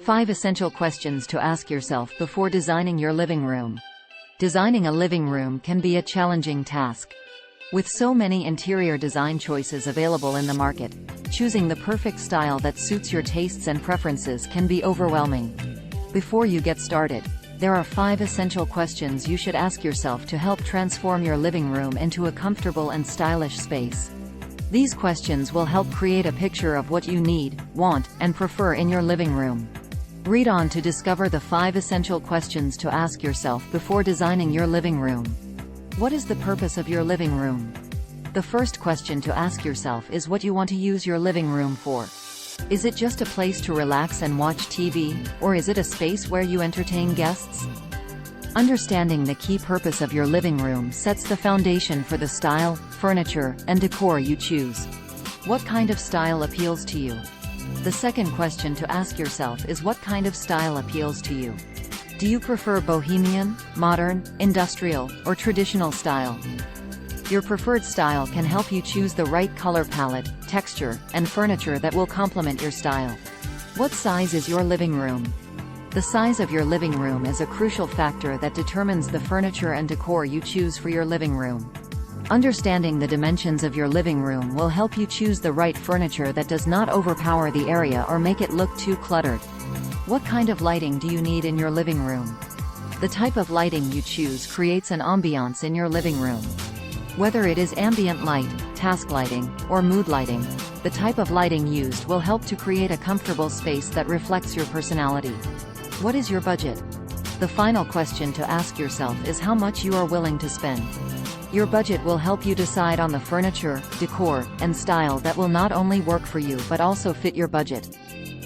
5 essential questions to ask yourself before designing your living room. Designing a living room can be a challenging task. With so many interior design choices available in the market, choosing the perfect style that suits your tastes and preferences can be overwhelming. Before you get started, there are 5 essential questions you should ask yourself to help transform your living room into a comfortable and stylish space. These questions will help create a picture of what you need, want, and prefer in your living room. Read on to discover the 5 essential questions to ask yourself before designing your living room. What is the purpose of your living room? The first question to ask yourself is what you want to use your living room for. Is it just a place to relax and watch TV, or is it a space where you entertain guests? Understanding the key purpose of your living room sets the foundation for the style, furniture, and decor you choose. What kind of style appeals to you? The second question to ask yourself is what kind of style appeals to you? Do you prefer bohemian, modern, industrial, or traditional style? Your preferred style can help you choose the right color palette, texture, and furniture that will complement your style. What size is your living room? The size of your living room is a crucial factor that determines the furniture and decor you choose for your living room. Understanding the dimensions of your living room will help you choose the right furniture that does not overpower the area or make it look too cluttered. What kind of lighting do you need in your living room? The type of lighting you choose creates an ambiance in your living room. Whether it is ambient light, task lighting, or mood lighting, the type of lighting used will help to create a comfortable space that reflects your personality. What is your budget? The final question to ask yourself is how much you are willing to spend. Your budget will help you decide on the furniture, decor, and style that will not only work for you but also fit your budget.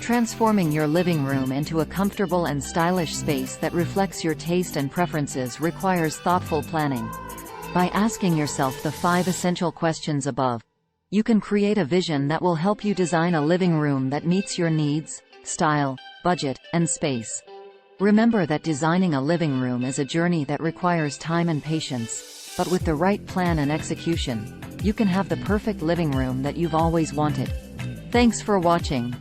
Transforming your living room into a comfortable and stylish space that reflects your taste and preferences requires thoughtful planning. By asking yourself the 5 essential questions above, you can create a vision that will help you design a living room that meets your needs, style, budget, and space. Remember that designing a living room is a journey that requires time and patience. But with the right plan and execution, you can have the perfect living room that you've always wanted. Thanks for watching.